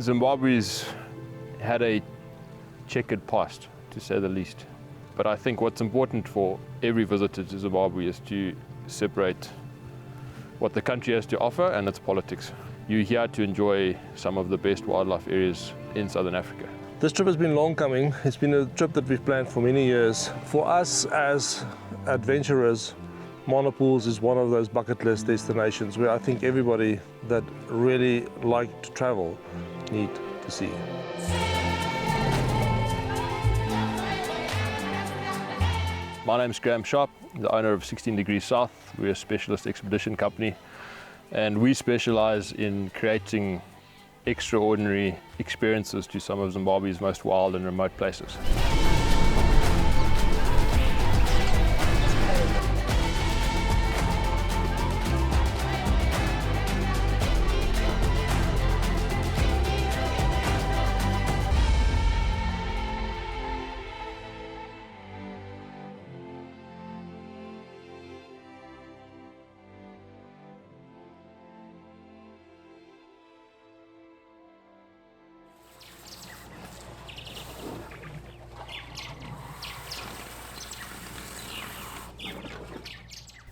Zimbabwe's had a checkered past, to say the least. But I think what's important for every visitor to Zimbabwe is to separate what the country has to offer and its politics. You're here to enjoy some of the best wildlife areas in Southern Africa. This trip has been long coming. It's been a trip that we've planned for many years. For us as adventurers, Monopools is one of those bucket list destinations where I think everybody that really like to travel need to see. My name's Graham Sharp, the owner of 16 Degrees South. We're a specialist expedition company, and we specialize in creating extraordinary experiences to some of Zimbabwe's most wild and remote places.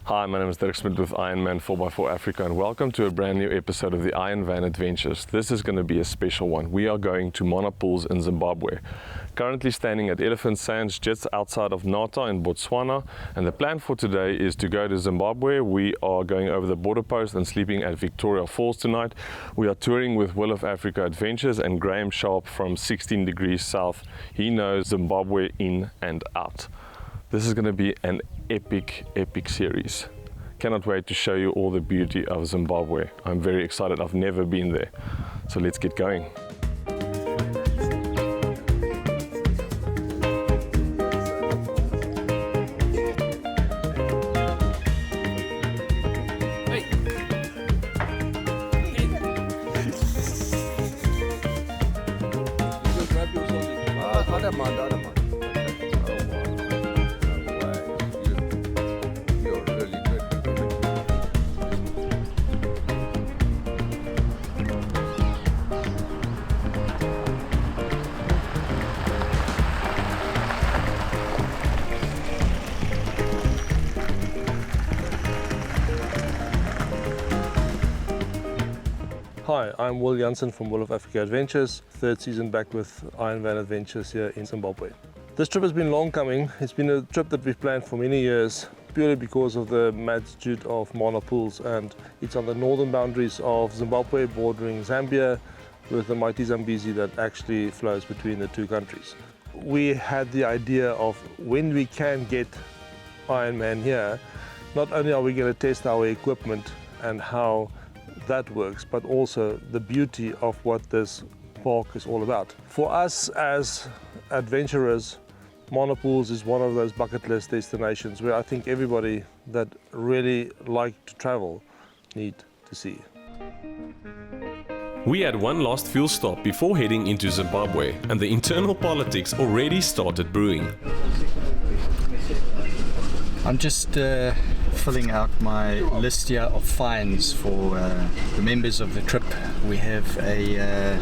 Hi, my name is Dirk Smit with Ironman 4x4 Africa, and welcome to a brand new episode of the Iron Van Adventures. This is going to be a special one. We are going to Monopools in Zimbabwe. Currently standing at Elephant Sands just outside of Nata in Botswana, and the plan for today is to go to Zimbabwe. We are going over the border post and sleeping at Victoria Falls tonight. We are touring with Will of Africa Adventures and Graham Sharp from 16 Degrees South. He knows Zimbabwe in and out. This is going to be an epic series. Cannot wait to show you all the beauty of Zimbabwe. I'm very excited. I've never been there. So let's get going. Hi, I'm Will Jansen from Will of Africa Adventures, third season back with Iron Van Adventures here in Zimbabwe. This trip has been long coming. It's been a trip that we've planned for many years, purely because of the magnitude of Monopools, and it's on the northern boundaries of Zimbabwe, bordering Zambia, with the mighty Zambezi that actually flows between the two countries. We had the idea of when we can get Ironman here, not only are we going to test our equipment and how that works, but also the beauty of what this park is all about. For us as adventurers, Monopools is one of those bucket list destinations where I think everybody that really like to travel need to see. We had one last fuel stop before heading into Zimbabwe, and the internal politics already started brewing. I'm just filling out my list here of fines for the members of the trip. We have a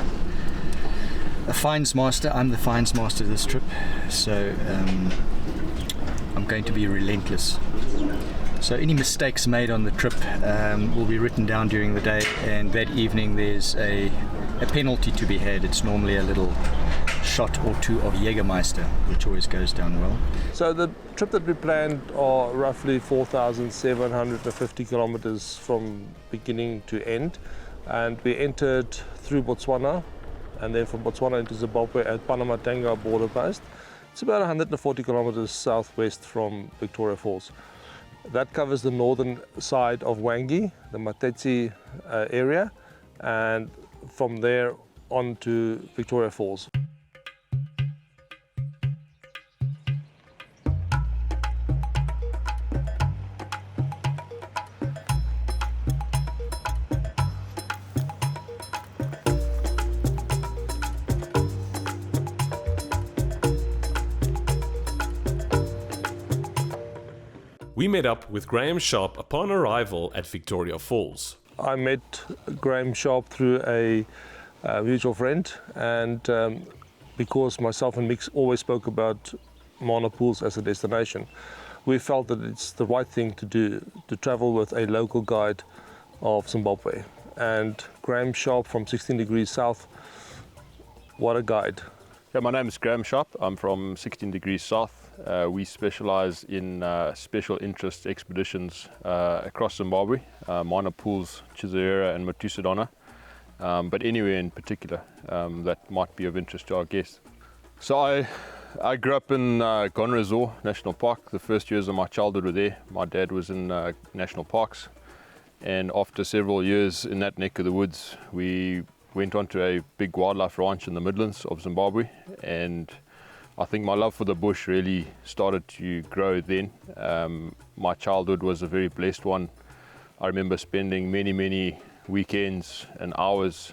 fines master. I'm the fines master of this trip, so I'm going to be relentless. So any mistakes made on the trip will be written down during the day, and that evening there's a penalty to be had. It's normally a little shot or two of Jägermeister, which always goes down well. So the trip that we planned are roughly 4,750 kilometers from beginning to end, and we entered through Botswana, and then from Botswana into Zimbabwe at Panamatanga border post. It's about 140 kilometers southwest from Victoria Falls. That covers the northern side of Wangi, the Matetse area, and from there on to Victoria Falls. We met up with Graham Sharp upon arrival at Victoria Falls. I met Graham Sharp through a mutual friend, and because myself and Mix always spoke about Mana Pools as a destination, we felt that it's the right thing to do, to travel with a local guide of Zimbabwe. And Graham Sharp from 16 Degrees South, what a guide. Yeah, my name is Graham Sharp. I'm from 16 Degrees South. We specialize in special interest expeditions across Zimbabwe, Mana Pools, Chizoera and Matusadona, but anywhere in particular that might be of interest to our guests. So I grew up in Gonrezor National Park. The first years of my childhood were there. My dad was in national parks, and after several years in that neck of the woods, we went on to a big wildlife ranch in the Midlands of Zimbabwe, and I think my love for the bush really started to grow then. My childhood was a very blessed one. I remember spending many weekends and hours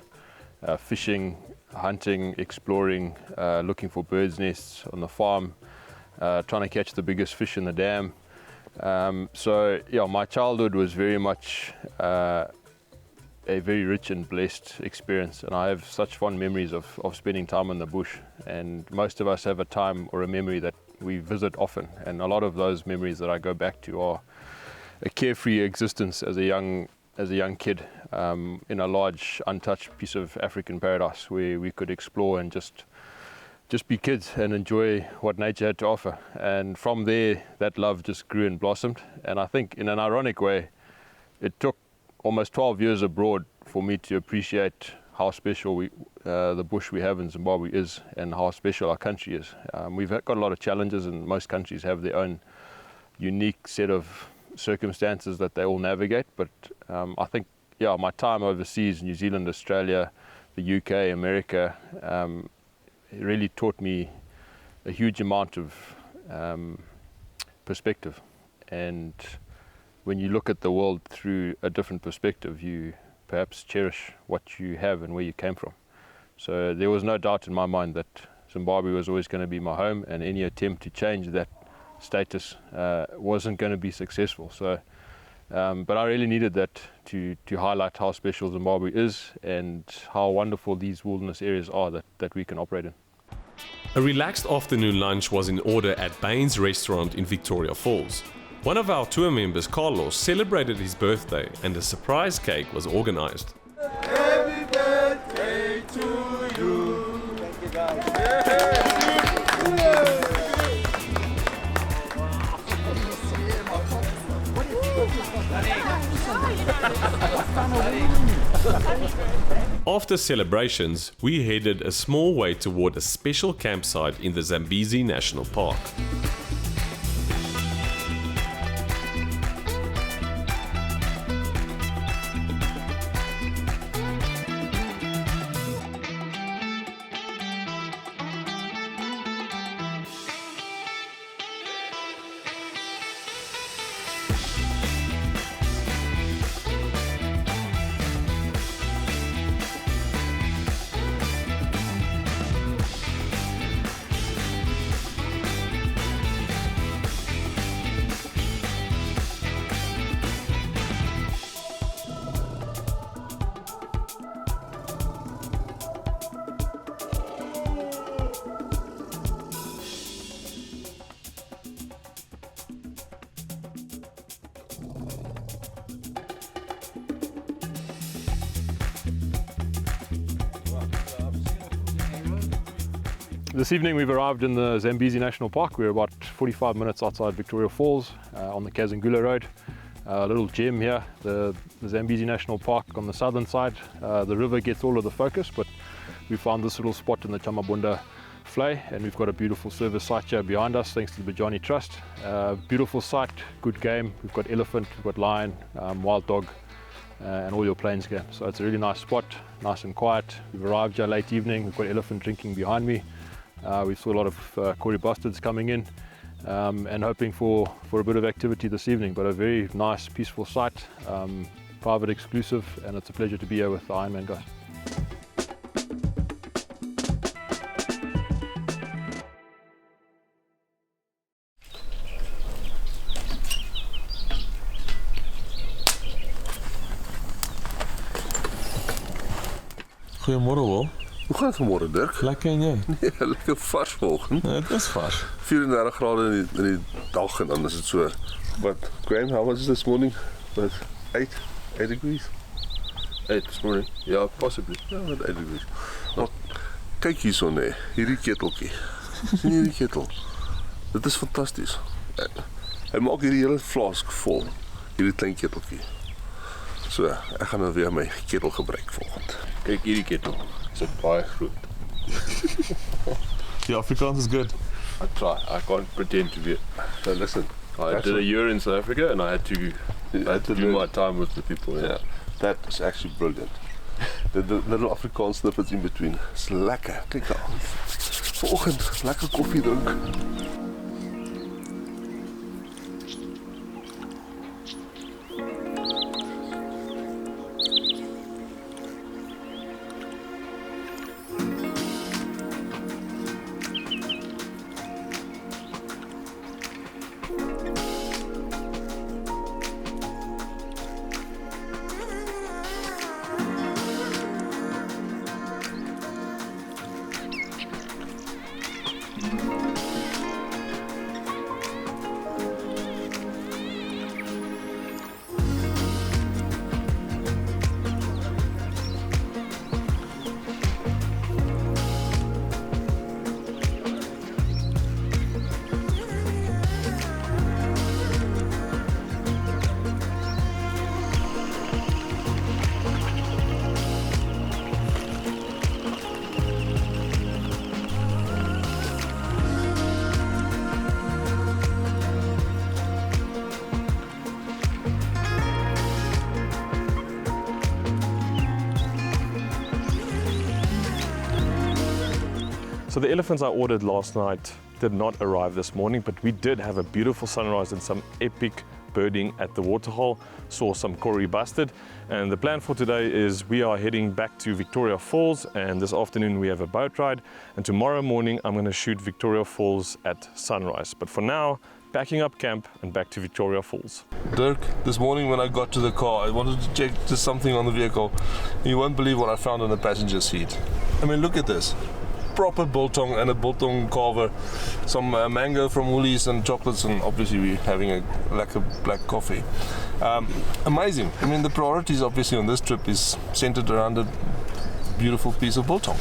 fishing, hunting, exploring, looking for birds' nests on the farm, trying to catch the biggest fish in the dam. So yeah, my childhood was very much a very rich and blessed experience, and I have such fond memories of spending time in the bush. And most of us have a time or a memory that we visit often, and a lot of those memories that I go back to are a carefree existence as a young kid in a large untouched piece of African paradise where we could explore and just be kids and enjoy what nature had to offer. And from there, that love just grew and blossomed. And I think in an ironic way, it took almost 12 years abroad for me to appreciate how special the bush we have in Zimbabwe is, and how special our country is. We've got a lot of challenges, and most countries have their own unique set of circumstances that they all navigate. But I think, yeah, my time overseas, New Zealand, Australia, the UK, America, it really taught me a huge amount of perspective. And when you look at the world through a different perspective, you perhaps cherish what you have and where you came from. So there was no doubt in my mind that Zimbabwe was always going to be my home, and any attempt to change that status wasn't going to be successful. So, but I really needed that to highlight how special Zimbabwe is and how wonderful these wilderness areas are that we can operate in. A relaxed afternoon lunch was in order at Baines Restaurant in Victoria Falls. One of our tour members, Carlos, celebrated his birthday and a surprise cake was organized. Happy birthday to you. Thank you, guys. After celebrations, we headed a small way toward a special campsite in the Zambezi National Park. This evening we've arrived in the Zambezi National Park. We're about 45 minutes outside Victoria Falls on the Kazangula Road. A little gem here, the Zambezi National Park on the southern side. The river gets all of the focus, but we found this little spot in the Chamabunda Flay, and we've got a beautiful service site here behind us thanks to the Bajani Trust. Beautiful site, good game. We've got elephant, we've got lion, wild dog, and all your plains game. So it's a really nice spot, nice and quiet. We've arrived here late evening. We've got elephant drinking behind me. We saw a lot of Kori bustards coming in and hoping for a bit of activity this evening, but a very nice, peaceful site, private, exclusive, and it's a pleasure to be here with the Ironman guys. Goeiemôre Wil. Hoe gaan het vanmorgen, Dirk? Lekker en jy? Ja, lekker vars vanoggend. Ja, dit is vars. 34 grade in die dag en dan is het so. What, Graham, how was it this morning? What, 8 degrees? 8 this morning. Yeah, possibly. Ja, wat 8 degrees. Maar kyk hierso nee, hierdie keteltjie. Sien hierdie ketel? Dit is fantasties. Hy maak hierdie hele flask vol, hierdie klein keteltjie. So, ek gaan nou weer my ketel gebruik volgende. Kyk hierdie ketel. Is baie groot. Die Afrikaans is good. I try. I can't pretend to be. So listen, I did a year in South Africa and I had to do my time with the people. yeah, that is actually brilliant. The little Afrikaans snippets in between. Is lekker. Kyk daar. Vanoggend lekker koffie drink. So the elephants I ordered last night did not arrive this morning, but we did have a beautiful sunrise and some epic birding at the waterhole. Saw some Kori bustard, and the plan for today is we are heading back to Victoria Falls, and this afternoon we have a boat ride, and tomorrow morning I'm going to shoot Victoria Falls at sunrise. But for now, packing up camp and back to Victoria Falls. Dirk, this morning when I got to the car, I wanted to check just something on the vehicle. You won't believe what I found on the passenger seat. I mean, look at this. Proper biltong and a biltong carver, some mango from Woolies and chocolates, and obviously we're having a lekker black coffee. Amazing. I mean, the priorities obviously on this trip is centered around a beautiful piece of biltong.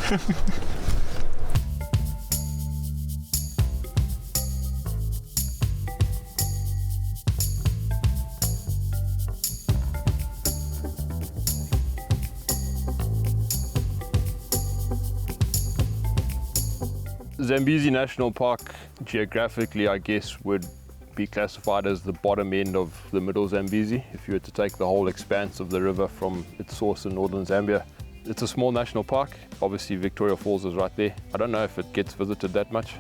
Zambezi National Park, geographically, I guess, would be classified as the bottom end of the middle Zambezi. If you were to take the whole expanse of the river from its source in northern Zambia. It's a small national park. Obviously, Victoria Falls is right there. I don't know if it gets visited that much.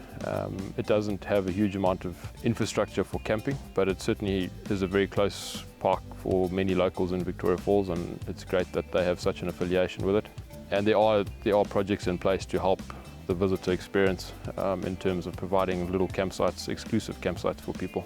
It doesn't have a huge amount of infrastructure for camping, but it certainly is a very close park for many locals in Victoria Falls, and it's great that they have such an affiliation with it. And there are projects in place to help the visitor experience in terms of providing little campsites, exclusive campsites for people.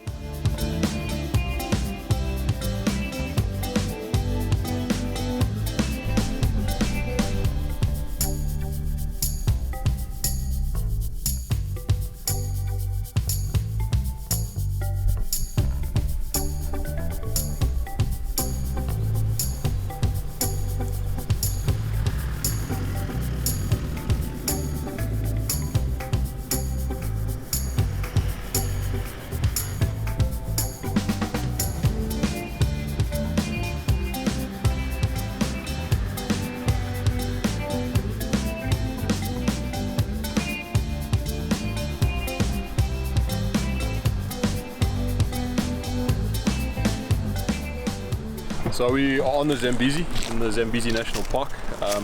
So we are on the Zambezi, in the Zambezi National Park,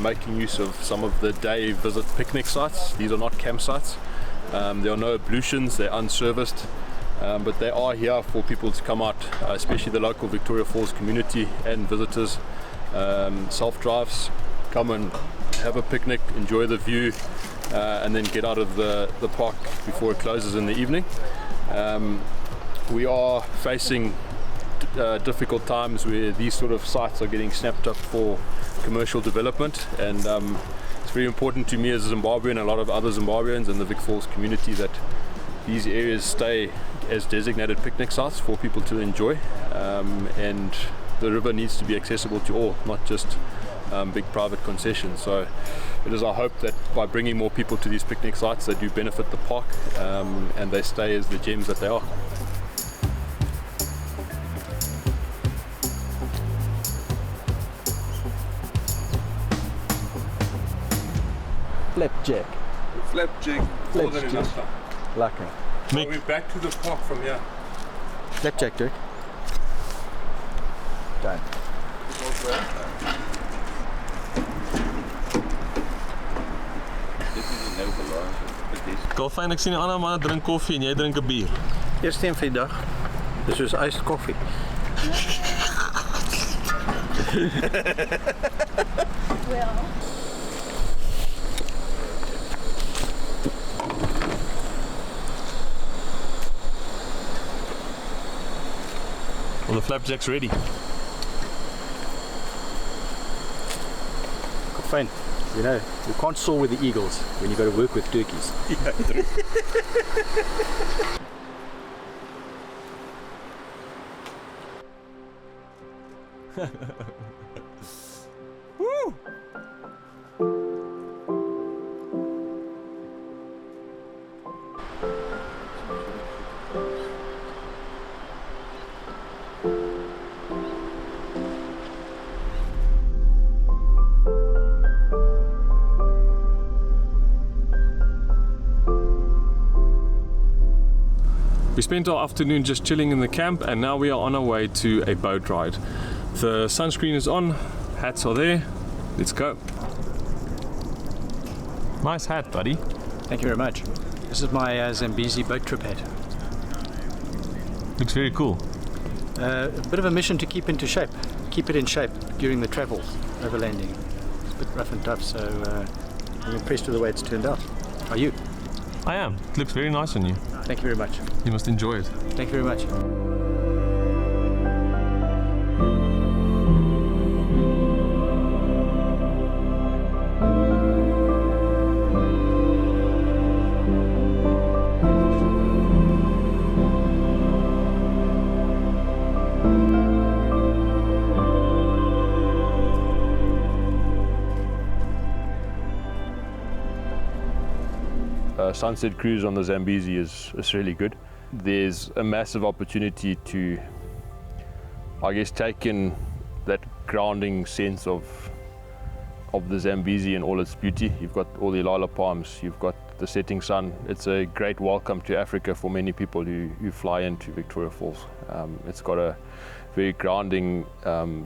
making use of some of the day visit picnic sites. These are not campsites. There are no ablutions, they're unserviced, but they are here for people to come out, especially the local Victoria Falls community and visitors. Self-drives, come and have a picnic, enjoy the view, and then get out of the park before it closes in the evening. We are facing difficult times where these sort of sites are getting snapped up for commercial development, and as very important to me as a Zimbabwean and a lot of other Zimbabweans and the Vic Falls community that these areas stay as designated picnic sites for people to enjoy, and the river needs to be accessible to all, not just big private concessions. So it is our hope that by bringing more people to these picnic sites, they do benefit the park, and they stay as the gems that they are. Flapjack. Flapjack. More than enough time. Lekker. So we're back to the park from here. Flapjack, Jack. Done. Dolfyn, ek sien die ander manne drink koffie en jy drink 'n bier. Eerste een vir die dag. Dis soos iced koffie. Well, the flapjack's ready. Fine. You know, you can't soar with the eagles when you got to work with turkeys. Ja, true. We spent our afternoon just chilling in the camp, and now we are on our way to a boat ride. The sunscreen is on, hats are there, let's go. Nice hat, buddy. Thank you very much. This is my Zambezi boat trip hat. Looks very cool. A bit of a mission to keep it in shape during the travel, overlanding. It's a bit rough and tough, so I'm impressed with the way it's turned out. Are you? I am. It looks very nice on you. Thank you very much. You must enjoy it. Thank you very much. Sunset cruise on the Zambezi is really good. There's a massive opportunity to, I guess, take in that grounding sense of the Zambezi and all its beauty. You've got all the ilala palms, you've got the setting sun. It's a great welcome to Africa for many people who fly into Victoria Falls. It's got a very grounding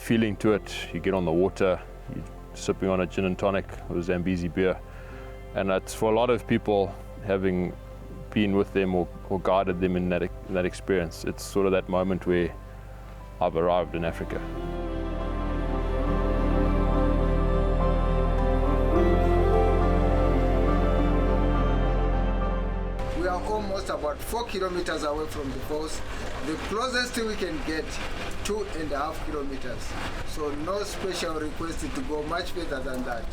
feeling to it. You get on the water, you're sipping on a gin and tonic or a Zambezi beer, and it's for a lot of people, having been with them or guided them in that experience, it's sort of that moment where I've arrived in Africa. We are almost about 4 kilometers away from the falls. The closest we can get 2.5 kilometers. So no special request to go much further than that.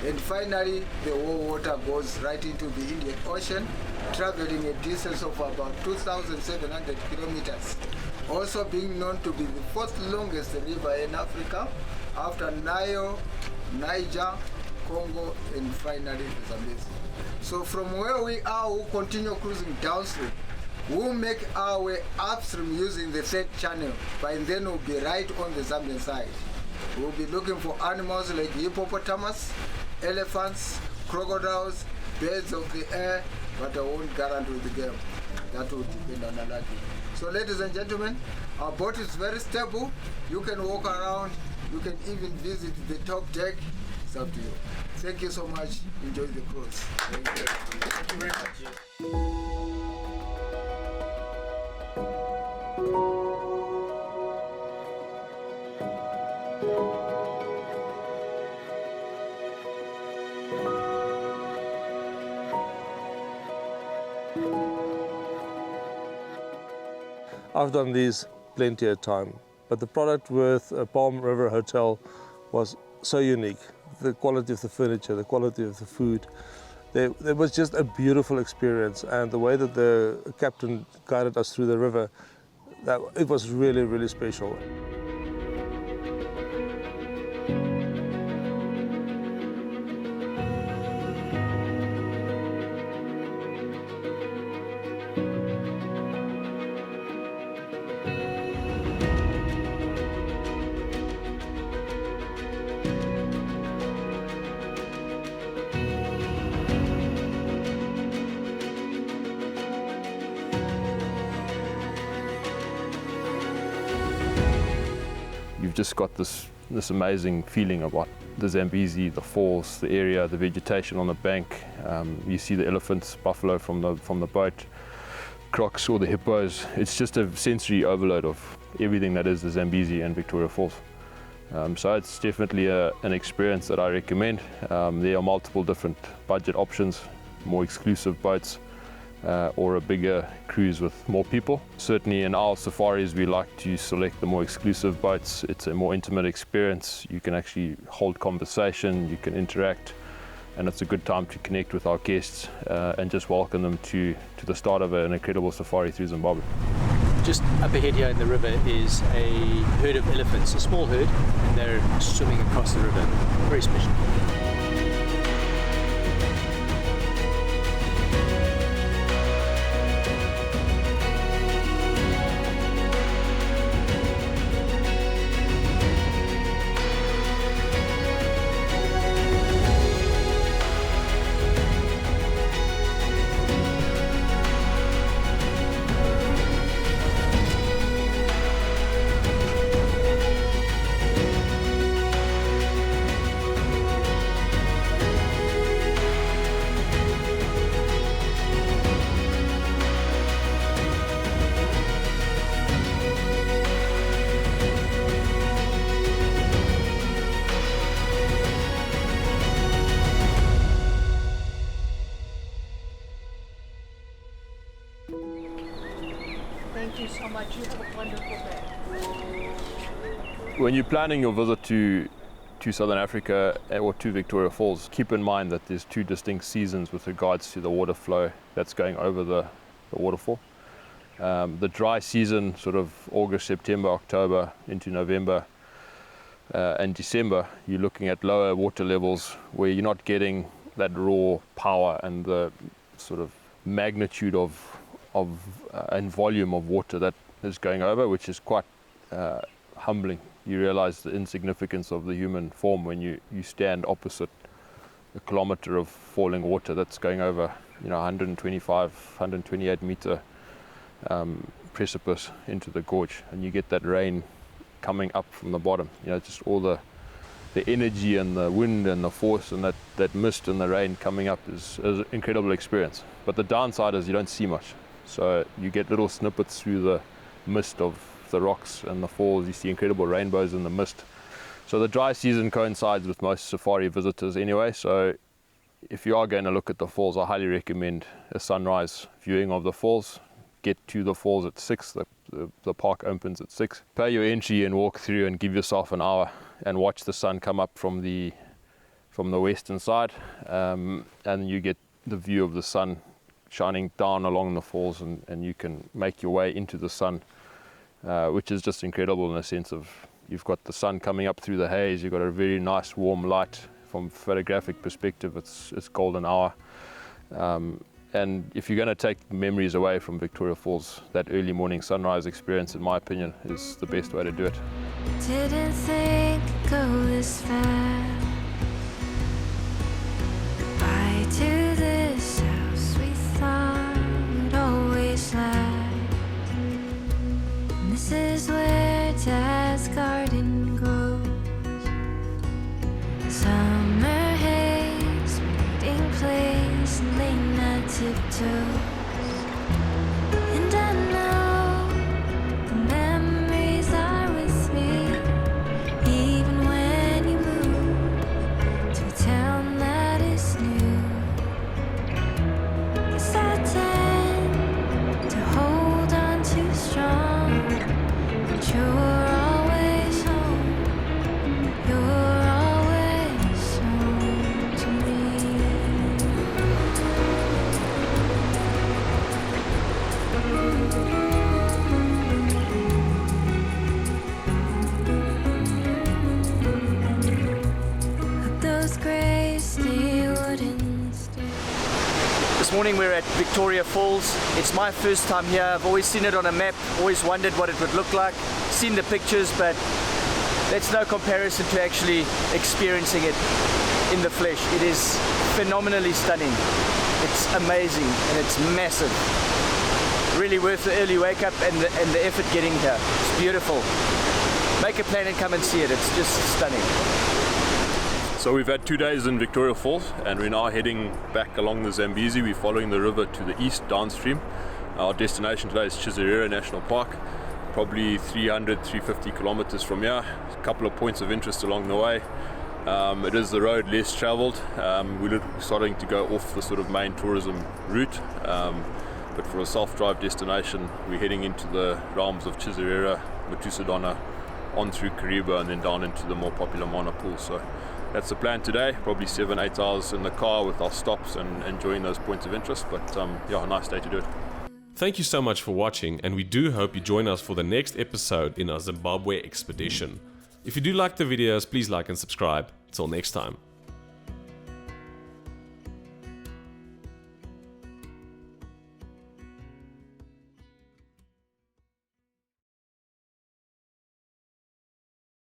And finally, the water goes right into the Indian Ocean, traveling a distance of about 2,700 kilometers. Also being known to be the fourth longest river in Africa, after Nile, Niger, Congo, and finally the Zambezi. So from where we are, we'll continue cruising downstream. We'll make our way upstream using the third channel. By then we'll be right on the Zambian side. We'll be looking for animals like hippopotamus, elephants, crocodiles, birds of the air, but I won't guarantee the game. That will depend on the lucky. So ladies and gentlemen, our boat is very stable. You can walk around, you can even visit the top deck. It's up to you. Thank you so much. Enjoy the cruise. Thank you. Thank you very much. I've done these plenty of time, but the product with Palm River Hotel was so unique. the quality of the furniture, the quality of the food. There was just a beautiful experience, and the way that the captain guided us through the river, it was really, really special. You've just got this amazing feeling about the Zambezi, the falls, the area, the vegetation on the bank. You see the elephants, buffalo from the boat, crocs or the hippos. It's just a sensory overload of everything that is the Zambezi and Victoria Falls. So it's definitely an experience that I recommend. There are multiple different budget options, more exclusive boats, or a bigger cruise with more people. Certainly in our safaris we like to select the more exclusive boats. It's a more intimate experience. You can actually hold conversation, you can interact, and it's a good time to connect with our guests and just welcome them to the start of an incredible safari through Zimbabwe. Just up ahead here in the river is a herd of elephants, a small herd, and they're swimming across the river. Very special. Thank you so much. You have a wonderful day. When you're planning your visit to Southern Africa or to Victoria Falls, keep in mind that there's two distinct seasons with regards to the water flow that's going over the waterfall. The dry season, sort of August, September, October into November and December, you're looking at lower water levels where you're not getting that raw power and the sort of magnitude of and volume of water that is going over, which is quite humbling. You realize the insignificance of the human form when you stand opposite a kilometer of falling water that's going over, 125, 128 meter precipice into the gorge, and you get that rain coming up from the bottom. Just all the energy and the wind and the force and that mist and the rain coming up is an incredible experience. But the downside is you don't see much. So you get little snippets through the mist of the rocks and the falls. You see incredible rainbows in the mist. So the dry season coincides with most safari visitors anyway. So if you are going to look at the falls, I highly recommend a sunrise viewing of the falls. Get to the falls at 6. The park opens at 6. Pay your entry and walk through and give yourself an hour and watch the sun come up from the western side, and you get the view of the sun shining down along the falls, and you can make your way into the sun, which is just incredible in a sense of you've got the sun coming up through the haze. You've got a very nice warm light. From photographic perspective, it's golden hour. And if you're going to take memories away from Victoria Falls, that early morning sunrise experience, in my opinion, is the best way to do it. Didn't think it'd go this fast. Goodbye to this house we thought would always last. And this is where Dad's garden grows. Summer haze, meeting place, and late night tiptoes. And I know the memories are with me, even when you move to a town that is new. 'Cause I tend to hold on too strong and morning we're at Victoria Falls. It's my first time here. I've always seen it on a map, always wondered what it would look like, seen the pictures, but that's no comparison to actually experiencing it in the flesh. It is phenomenally stunning. It's amazing and it's massive. Really worth the early wake up and the effort getting here. It's beautiful. Make a plan and come and see it. It's just stunning. So we've had 2 days in Victoria Falls and we're now heading back along the Zambezi. We're following the river to the east downstream. Our destination today is Chizarira National Park, probably 300-350 kilometers from here. A couple of points of interest along the way. It is the road less traveled. We're starting to go off the sort of main tourism route, but for a self-drive destination we're heading into the realms of Chizarira, Matusadona, on through Kariba and then down into the more popular Mana Pool. So that's the plan today, probably 7-8 hours in the car with our stops and enjoying those points of interest, but yeah, a nice day to do it. Thank you so much for watching, and we do hope you join us for the next episode in our Zimbabwe expedition. If you do like the videos, please like and subscribe. Until next time.